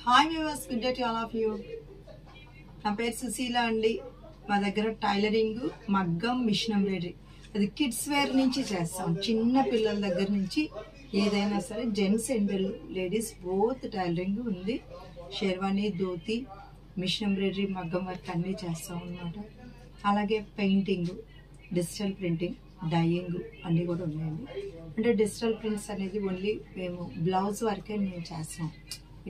Hi viewers, good day to all of you. నా పేరు సుశీల అండి. మా దగ్గర టైలరింగ్, మగ్గం, మిషన్ ఎంబ్రాయిడరీ, అది కిడ్స్ వేర్ నుంచి చేస్తాం. చిన్న పిల్లల దగ్గర నుంచి ఏదైనా సరే, gents and ladies both tailoring ఉంది. షెర్వానీ, ధోతి, మిషన్ ఎంబ్రాయిడరీ, మగ్గం వర్క్ అన్నీ చేస్తాం అన్నమాట. అలాగే పెయింటింగ్, డిజిటల్ ప్రింటింగ్, డైయింగ్ అన్నీ కూడా ఉన్నాయండి. అంటే డిజిటల్ ప్రింట్స్ అనేది ఓన్లీ మేము బ్లౌజ్ వరకే మేము చేస్తాం.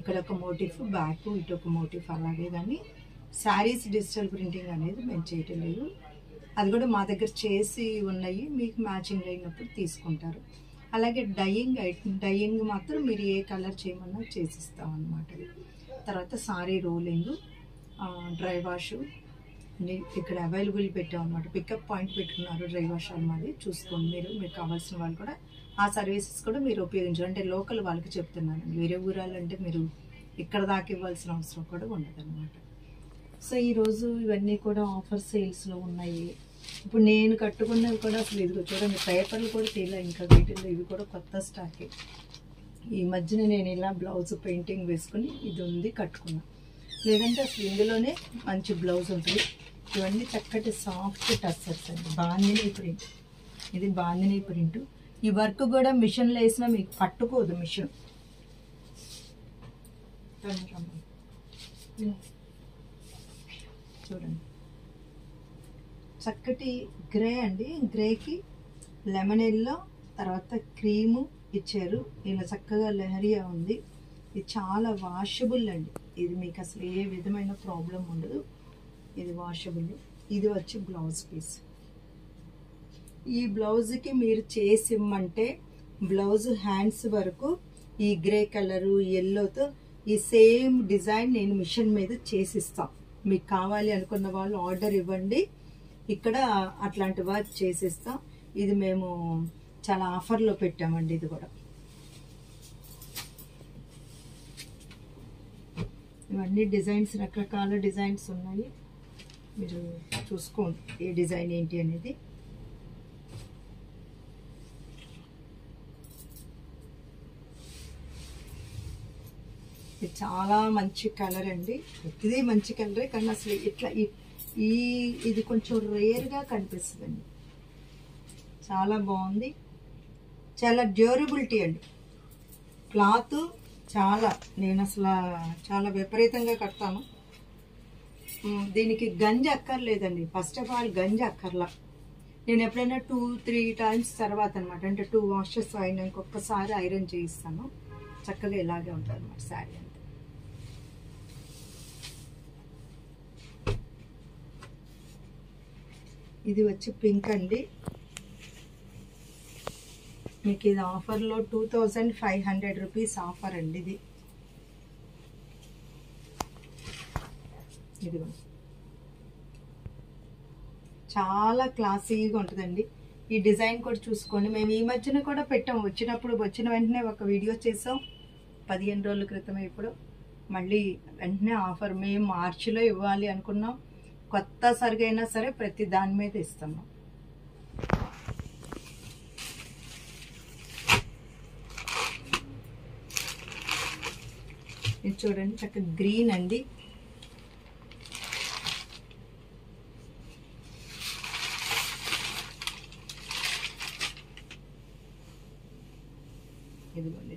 ఇక్కడ ఒక మోటిఫ్ బ్యాక్, ఇటు ఒక మోటిఫ్, అలాగే కానీ శారీస్ డిజిటల్ ప్రింటింగ్ అనేది మేము చేయటం లేదు. అది కూడా మా దగ్గర చేసి ఉన్నాయి, మీకు మ్యాచింగ్ అయినప్పుడు తీసుకుంటారు. అలాగే డైయింగ్ మాత్రం మీరు ఏ కలర్ చేయమన్నా చేసిస్తాం అన్నమాట. తర్వాత సారీ రోలింగ్, డ్రై వాష్ ఇక్కడ అవైలబుల్ పెట్టాం అనమాట. పికప్ పాయింట్ పెట్టుకున్నారు డ్రై వాష్ అన్నమాట. చూసుకోండి, మీకు కావాల్సిన వాళ్ళు కూడా ఆ సర్వీసెస్ కూడా మీరు ఉపయోగించాలి. అంటే లోకల్ వాళ్ళకి చెప్తున్నాను, వేరే ఊరాలంటే మీరు ఇక్కడ దాకా ఇవ్వాల్సిన అవసరం కూడా ఉండదన్నమాట. సో ఈరోజు ఇవన్నీ కూడా ఆఫర్ సేల్స్లో ఉన్నాయి. ఇప్పుడు నేను కట్టుకున్నవి కూడా అసలు ఇదిగో చూడండి, పేపర్లు కూడా తీలా ఇంకా వీటిల్లో, ఇవి కూడా కొత్త స్టాకే. ఈ మధ్యన నేను ఇలా బ్లౌజ్ పెయింటింగ్ వేసుకుని ఇది ఉంది కట్టుకున్నా. లేదంటే అసలు ఇందులోనే మంచి బ్లౌజ్ ఉంటుంది. ఇవన్నీ చక్కటి సాఫ్ట్ టస్సర్స్ అండి. బాందిని ప్రింట్, ఇది బాందిని ప్రింట్. ఈ వర్క్ కూడా మిషన్లో వేసినా మీకు పట్టుకోదు మిషన్. చూడండి, చక్కటి గ్రే అండి. గ్రేకి లెమన్ ఎల్లో, తర్వాత క్రీము ఇచ్చారు. ఇలా చక్కగా లెహరియా ఉంది. ఇది చాలా వాషబుల్ అండి. ఇది మీకు అసలు ఏ విధమైన ప్రాబ్లం ఉండదు. ఇది వాషబుల్. ఇది వచ్చి బ్లౌజ్ పీస్. ఈ బ్లౌజ్కి మీరు చేసి ఇమ్మంటే బ్లౌజ్ హ్యాండ్స్ వరకు ఈ గ్రే కలరు, ఎల్లోతో ఈ సేమ్ డిజైన్ నేను మిషన్ మీద చేసిస్తాం. మీకు కావాలి అనుకున్న వాళ్ళు ఆర్డర్ ఇవ్వండి, ఇక్కడ అట్లాంటి వర్క్ చేసిస్తాం. ఇది మేము చాలా ఆఫర్లో పెట్టామండి. ఇది కూడా ఇవన్నీ డిజైన్స్, రకరకాల డిజైన్స్ ఉన్నాయి. మీరు చూసుకోండి ఏ డిజైన్ ఏంటి అనేది. ఇది చాలా మంచి కలర్ అండి. ఇది మంచి కలరే, కానీ అసలు ఇట్లా ఇది కొంచెం రేర్గా కనిపిస్తుందండి. చాలా బాగుంది, చాలా డ్యూరబిలిటీ అండి. క్లాత్ నేను అసలు చాలా విపరీతంగా కడతాను. దీనికి గంజి అక్కర్లేదండి. ఫస్ట్ ఆఫ్ ఆల్ గంజి అక్కర్లా. నేను ఎప్పుడైనా 2-3 టైమ్స్ తర్వాత అనమాట, అంటే 2 వాషెస్ అయినాక ఒక్కసారి ఐరన్ చేయిస్తాను. చక్కగా ఇలాగే ఉంటుంది అనమాట శారీ అంతా. ఇది వచ్చి పింక్ అండి. మీకు ఇది ఆఫర్లో 2500 రూపీస్ ఆఫర్ అండి. ఇది చాలా క్లాసీగా ఉంటుందండి. ఈ డిజైన్ కూడా చూసుకోండి. మేము ఈ మధ్యన కూడా పెట్టాం. వచ్చిన వెంటనే ఒక వీడియో చేసాం 15 రోజుల క్రితమే. ఇప్పుడు మళ్ళీ వెంటనే ఆఫర్ మేము మార్చిలో ఇవ్వాలి అనుకున్నాం. కొత్త సరిగైనా సరే ప్రతి దాని మీద ఇస్తున్నాం. ఇది చూడండి, చక్కగా గ్రీన్ అండి. ఇదిగోండి,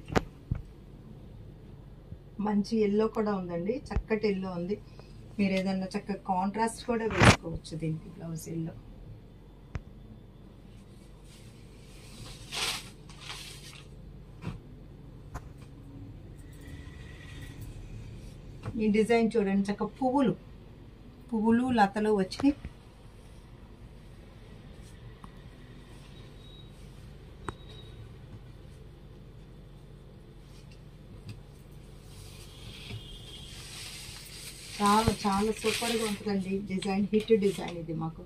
మంచి ఎల్లో కూడా ఉందండి. చక్కటి ఎల్లో ఉంది. మీరు ఏదన్నా చక్కగా కాంట్రాస్ట్ కూడా వేసుకోవచ్చు దీనికి బ్లౌజ్ ఎల్లో. ఈ డిజైన్ చూడండి, చక్కగా పువ్వులు లతలు వచ్చి చాలా సూపర్గా ఉంటుందండి. డిజైన్ హిట్ డిజైన్ ఇది మాకు.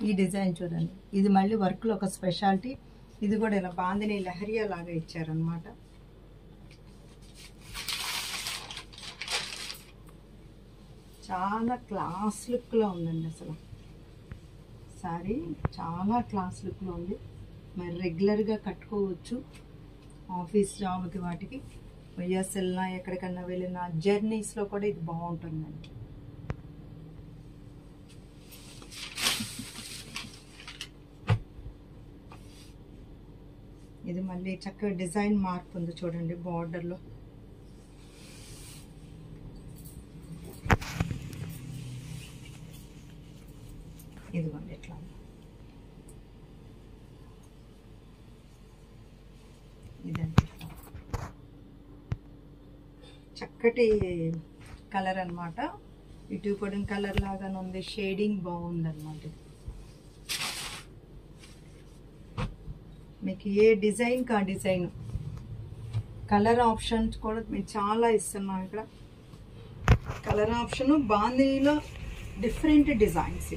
ఈ డిజైన్ చూడండి, ఇది మళ్ళీ వర్క్లో ఒక స్పెషాలిటీ. ఇది కూడా ఇలా బాందిని లహరియా లాగా ఇచ్చారనమాట. చాలా క్లాస్ లుక్లో ఉందండి అసలు. శారీ చాలా క్లాస్ లుక్లో ఉంది. మరి రెగ్యులర్గా కట్టుకోవచ్చు, ఆఫీస్ జాబ్కి వాటికి, వైఎస్ వెళ్ళినా ఎక్కడికన్నా వెళ్ళినా జర్నీస్లో కూడా ఇది బాగుంటుందండి. ఇది మళ్ళీ చక్కగా డిజైన్ మార్పు ఉంది చూడండి బార్డర్లో. ఇదిగోండి ఎట్లా ఇదండి, చక్కటి కలర్ అనమాట. ఇటు పొడిన కలర్ లాగానే ఉంది, షేడింగ్ బాగుందన్నమాట. మీకు ఏ డిజైన్ కా డిజైన్, కలర్ ఆప్షన్స్ కూడా మీకు చాలా ఇస్తున్నాం ఇక్కడ. కలర్ ఆప్షన్ బాందీలో డిఫరెంట్ డిజైన్స్.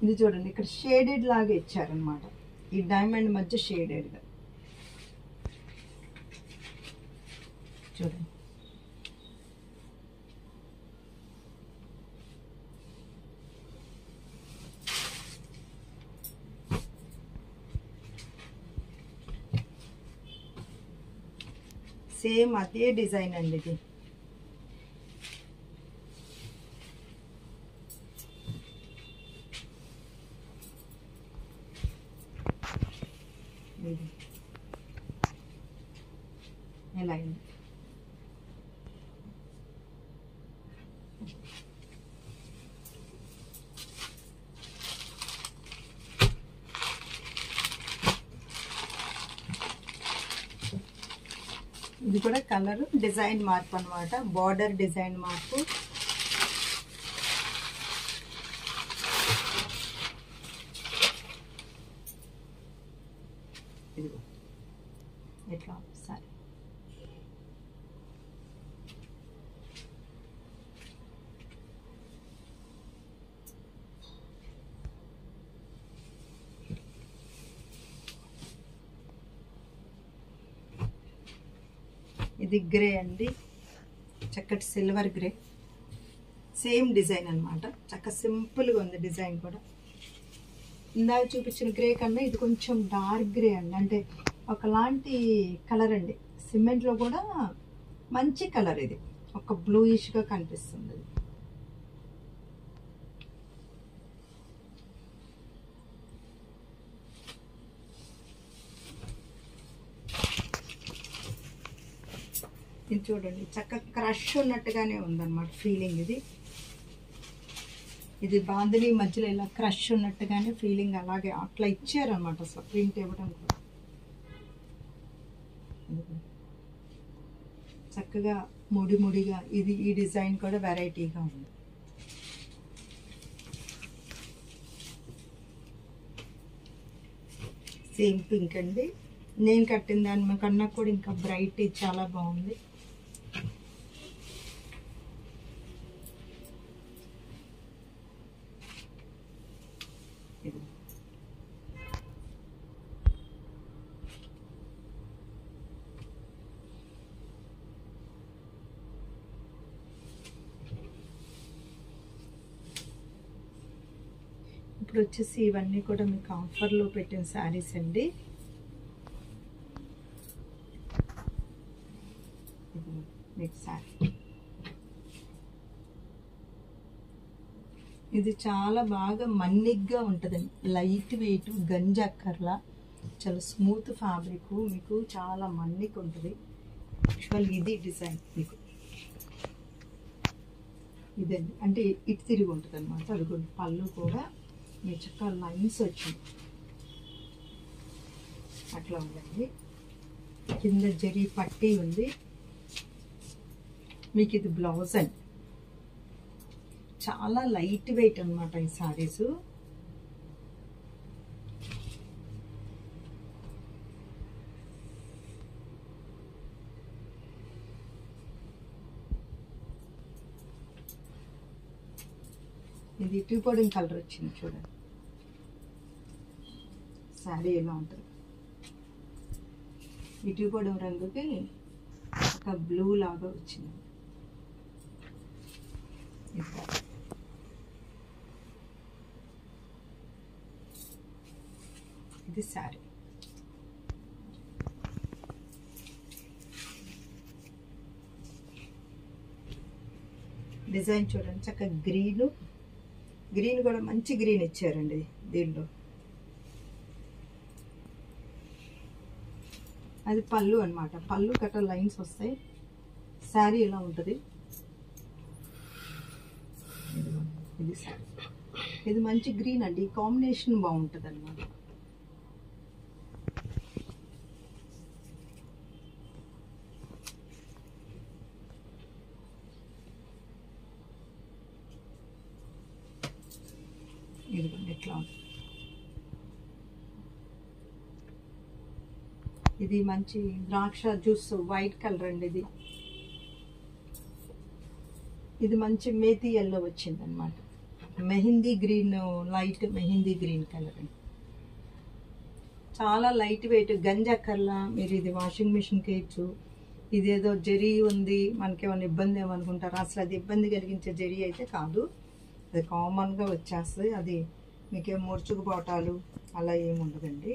ఇది చూడండి, ఇక్కడ షేడెడ్ లాగా ఇచ్చారనమాట, ఈ డైమండ్ మధ్య షేడెడ్గా చూడండి. సేమ్ అదే డిజైన్ అండి ఇది. ఎలా అయింది? ఇది కూడా కలర్ డిజైన్ మార్పు అనమాట, బార్డర్ డిజైన్ మార్పు. ఇదిగో ఎట్లా సరే. ఇది గ్రే అండి, చక్కటి సిల్వర్ గ్రే, సేమ్ డిజైన్ అనమాట. చక్క సింపుల్గా ఉంది డిజైన్ కూడా. ఇందాక చూపించిన గ్రే కన్నా ఇది కొంచెం డార్క్ గ్రే అండి, అంటే ఒకలాంటి కలర్ అండి. సిమెంట్లో కూడా మంచి కలర్, ఇది ఒక బ్లూయిష్గా కనిపిస్తుంది. ఇది చూడండి, చక్కగా క్రష్ ఉన్నట్టుగానే ఉందన్నమాట ఫీలింగ్. ఇది బాందిని మధ్యలో ఇలా క్రష్ ఉన్నట్టుగానే ఫీలింగ్, అలాగే అట్లా ఇచ్చారనమాట. అసలు ప్రింట్ ఇవ్వడం కూడా చక్కగా ముడి ముడిగా, ఇది ఈ డిజైన్ కూడా వెరైటీగా ఉంది. సేమ్ పింక్ అండి, నేను కట్టిన దాని కన్నా కూడా ఇంకా బ్రైట్, ఇది చాలా బాగుంది. ఇప్పుడు వచ్చేసి ఇవన్నీ కూడా మీకు ఆఫర్లో పెట్టిన శారీస్ అండి. మీకు శారీ ఇది చాలా బాగా మన్నిగ్గా ఉంటుందండి, లైట్ వెయిట్, గంజక్కర్లా, చాలా స్మూత్ ఫ్యాబ్రిక్, మీకు చాలా మన్నిక్ ఉంటుంది. యాక్చువల్ ఇది డిజైన్ మీకు ఇదండి, అంటే ఇటు తిరిగి ఉంటుంది అనమాట. అది పళ్ళు కూడా మీరు చక్కగా లైన్స్ వచ్చింది అట్లా ఉందండి. కింద జరీ పట్టీ ఉంది మీకు. ఇది బ్లౌజ్ అండి, చాలా లైట్ వెయిట్ అనమాట ఈ సారీస్. ఇది టూ కోడింగ్ కలర్ వచ్చింది చూడండి, శారీ ఎలా ఉంటుంది. ఈ టూ కోడింగ్ రంగుకి ఒక బ్లూ లాగా వచ్చింది. ఇది శారీ. డిజైన్ చూడండి, చక్కగా గ్రీన్ కూడా మంచి గ్రీన్ ఇచ్చారండి దీనిలో. అది పళ్ళు అన్నమాట. పళ్ళు కట్ట లైన్స్ వస్తాయి. శారీ ఇలా ఉంటుంది. ఇది శారీ. ఇది మంచి గ్రీన్ అండి, కాంబినేషన్ బాగుంటుంది అన్నమాట. ఇదిగోండి ఎట్లా ఉంటుంది. ఇది మంచి ద్రాక్ష జ్యూస్ వైట్ కలర్ అండి. ఇది మంచి మేతి ఎల్లో వచ్చింది అనమాట. Mehndi green, light mehndi green colour అండి. చాలా లైట్ వెయిట్, గంజక్కర్లా. మీరు ఇది వాషింగ్ మిషన్కి వేయచ్చు. ఇదేదో జరీ ఉంది, మనకేమైనా ఇబ్బంది ఏమనుకుంటారు. అసలు అది ఇబ్బంది కలిగించే జరీ అయితే కాదు, అది కామన్గా వచ్చేస్తుంది. అది మీకేం ముడుచుకుపోవటాలు అలా ఏమి ఉండదండి.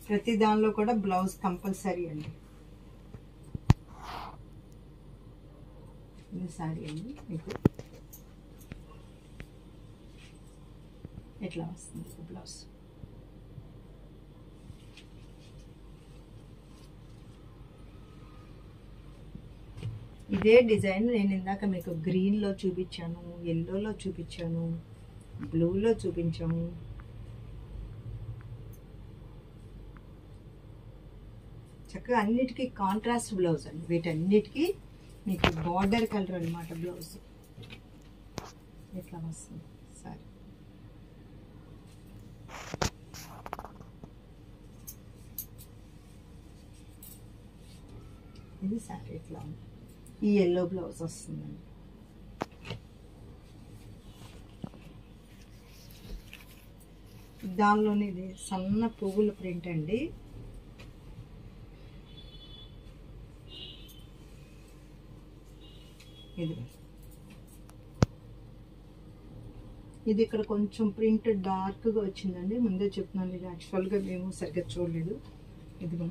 ప్రతి దానిలో కూడా బ్లౌజ్ కంపల్సరీ అండి. ఇది శారీ అండి. మీకు ఎట్లా వస్తుంది బ్లౌజ్. ఇదే డిజైన్ నేను ఇందాక మీకు గ్రీన్లో చూపించాను, ఎల్లోలో చూపించాను, బ్లూలో చూపించాము. చక్కగా అన్నిటికీ కాంట్రాస్ట్ బ్లౌజ్ అండి. వీటన్నిటికీ మీకు బార్డర్ కలర్ అనమాట బ్లౌజ్. ఎట్లా వస్తుంది సరే. ఇది సారీ ఎట్లా ఉంది. ఈ ఎల్లో బ్లౌజ్ వస్తుందండి. దానిలోనే ఇది సన్న పువ్వుల ప్రింట్ అండి. ఇది ఇక్కడ కొంచెం ప్రింట్ డార్క్గా వచ్చిందండి. ముందే చెప్తున్నాను, ఇది యాక్చువల్గా మేము సరిగ్గా చూడలేదు. ఇదిగో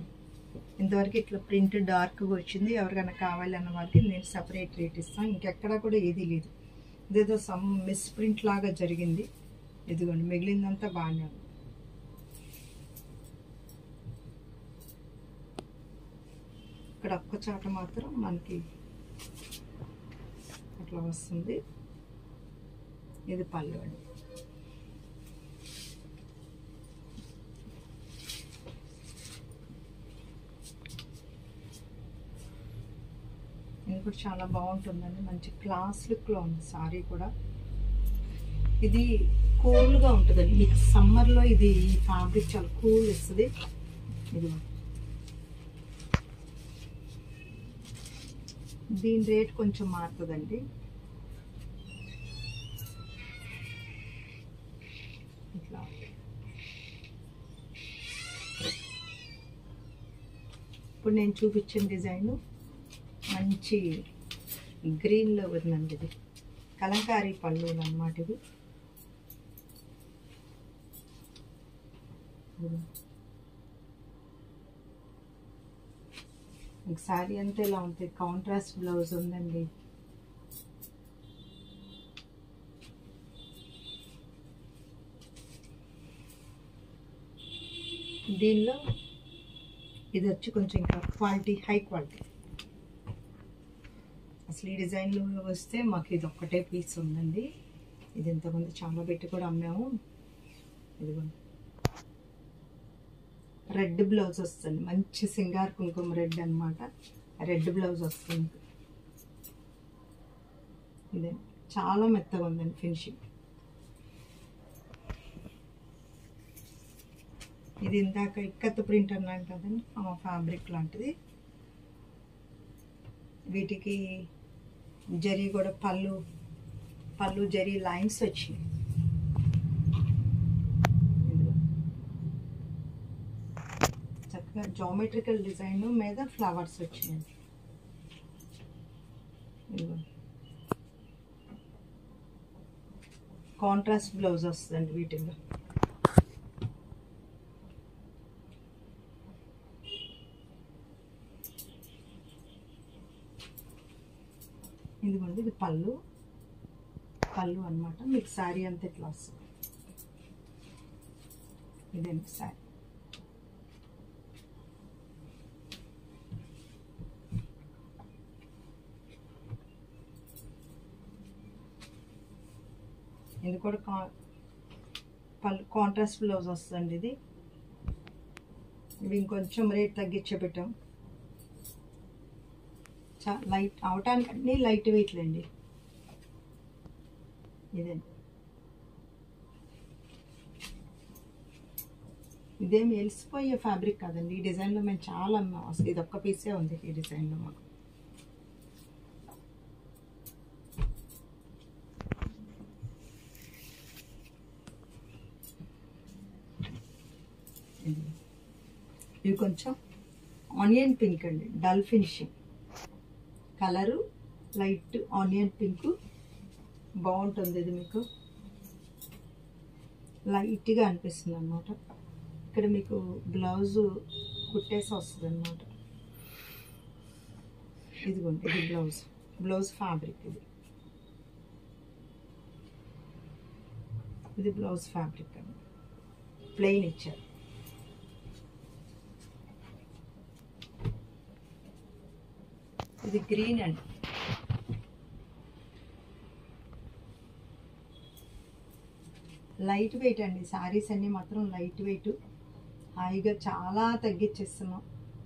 ఇంతవరకు ఇట్లా ప్రింట్ డార్క్గా వచ్చింది. ఎవరికైనా కావాలి అన్న వాళ్ళకి నేను సపరేట్ రేట్ ఇస్తాను. ఇంకెక్కడా కూడా ఏది లేదు. ఇదేదో సమ్ మిస్ ప్రింట్ లాగా జరిగింది. ఇదిగోండి మిగిలిందంతా బాగానే ఉంది. ఇక్కడ ఒక్క చాట మాత్రం మనకి అట్లా వస్తుంది. ఇది పళ్ళు అండి. ఇది కూడా చాలా బాగుంటుందండి. మంచి క్లాస్ లుక్లో ఉంది సారీ కూడా. ఇది కూల్గా ఉంటుందండి. మీకు సమ్మర్లో ఇది ఫ్యాబ్రిక్ చాలా కూల్ ఇస్తుంది. ఇది దీని రేట్ కొంచెం మారుతుందండి. ఇట్లా ఇప్పుడు నేను చూపించిన డిజైన్ మంచి గ్రీన్లో ఉందండి. ఇది కలంకారీ పళ్ళు అన్నమాట. ఇది శారీ అంతా ఇలా ఉంటుంది. కాంట్రాస్ట్ బ్లౌజ్ ఉందండి. దీనిలో ఇది వచ్చి కొంచెం ఇంకా క్వాలిటీ, హై క్వాలిటీ. అసలు ఈ డిజైన్లో వస్తే మాకు ఇది ఒక్కటే పీస్ ఉందండి. ఇది ఇంతకుముందు చాలా పెట్టి కూడా అమ్మాము. ఇదిగోండి రెడ్ బ్లౌజ్ వస్తుంది. మంచి సింగార్ కుంకుమ రెడ్ అనమాట. రెడ్ బ్లౌజ్ వస్తుంది. ఇదే చాలా మెత్తగా ఉందండి ఫినిషింగ్. ఇది ఇందాక ఇక్కత్ ప్రింట్ అన్నాను కదండి, ఆ ఫ్యాబ్రిక్ లాంటిది. వీటికి జరీ కూడా పళ్ళు జరీ లైన్స్ వచ్చినాయి. చక్కగా జామెట్రికల్ డిజైన్ మీద ఫ్లవర్స్ వచ్చినాయి. ఇదిగో కాంట్రాస్ట్ బ్లౌజ్ వస్తుందండి వీటిల్లో. ఇదిగోండి ఇది పళ్ళు అన్నమాట. మీకు శారీ అంతా ఇట్లా వస్తుంది. ఇదే మీకు శారీ. ఇది కూడా కాంట్రాస్ట్ బ్లౌజ్ వస్తుందండి. ఇది ఇంకొంచెం రేట్ తగ్గించే పెట్టాం. లైట్ అవటానికి అన్నీ లైట్ వెయిట్లేండి. ఇదే ఇదేమి వెలిసిపోయే ఫ్యాబ్రిక్ కాదండి. ఈ డిజైన్లో మేము చాలా అమ్మాం. అసలు ఇది ఒక్క పీసే ఉంది ఈ డిజైన్లో మాకు. ఇవి కొంచెం ఆనియన్ పింక్ అండి, dull finishing colour, light onion pink బాగుంటుంది. ఇది మీకు లైట్గా అనిపిస్తుంది అన్నమాట. ఇక్కడ మీకు బ్లౌజు కుట్టేసి వస్తుంది అన్నమాట. ఇదిగోండి ఇది బ్లౌజ్ ఫ్యాబ్రిక్. ఇది బ్లౌజ్ ఫ్యాబ్రిక్ అండి, ప్లెయిన్ ఇచ్చారు. ఇది గ్రీన్ అండి. లైట్ వెయిట్ అండి. శారీస్ అన్నీ మాత్రం లైట్ వెయిట్. హాయిగా చాలా తగ్గించేస్తున్నాం.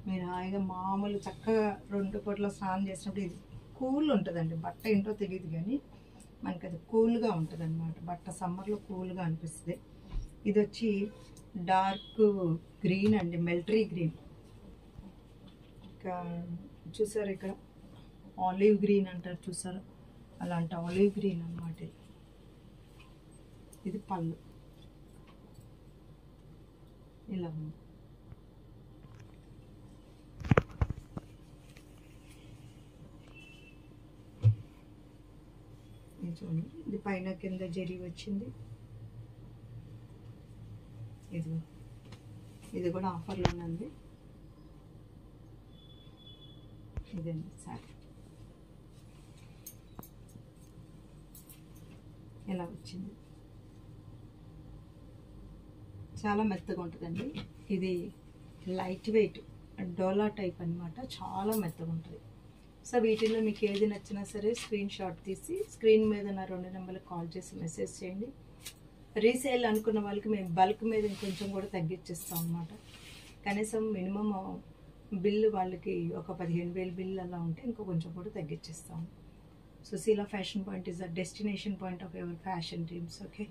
మీరు హాయిగా మామూలు చక్కగా 2 పూటల స్నానం చేసినప్పుడు ఇది కూల్ ఉంటుందండి. బట్ట ఏంటో తెలియదు కానీ మనకి అది కూల్గా ఉంటుంది అన్నమాట. బట్ట సమ్మర్లో కూల్గా అనిపిస్తుంది. ఇది వచ్చి డార్క్ గ్రీన్ అండి, మిలిటరీ గ్రీన్. ఇంకా చూసారు ఇక్కడ ఆలివ్ గ్రీన్ అంటారు చూసారు, అలాంటి ఆలివ్ గ్రీన్ అన్నమాట. ఇది పళ్ళు ఇలా ఉంది. చూడండి ఇది పైన కింద జరీ వచ్చింది. ఇది కూడా ఆఫర్లోనే ఉంది. ఇదండి సారీ ఇలా వచ్చింది. చాలా మెత్తగా ఉంటుందండి. ఇది లైట్ వెయిట్ డోలా టైప్ అన్నమాట. చాలా మెత్తగా ఉంటుంది. సో వీటిల్లో మీకు ఏది నచ్చినా సరే స్క్రీన్ షాట్ తీసి స్క్రీన్ మీద నా 2 నెంబర్లకు కాల్ చేసి మెసేజ్ చేయండి. రీసేల్ అనుకున్న వాళ్ళకి మేము బల్క్ మీద ఇంకొంచెం కూడా తగ్గించేస్తాం అన్నమాట. కనీసం మినిమం బిల్లు వాళ్ళకి ఒక 15,000 బిల్లు అలా ఉంటే ఇంకో కొంచెం కూడా తగ్గించేస్తాం. Sushila fashion point is the destination point of your fashion dreams. Okay.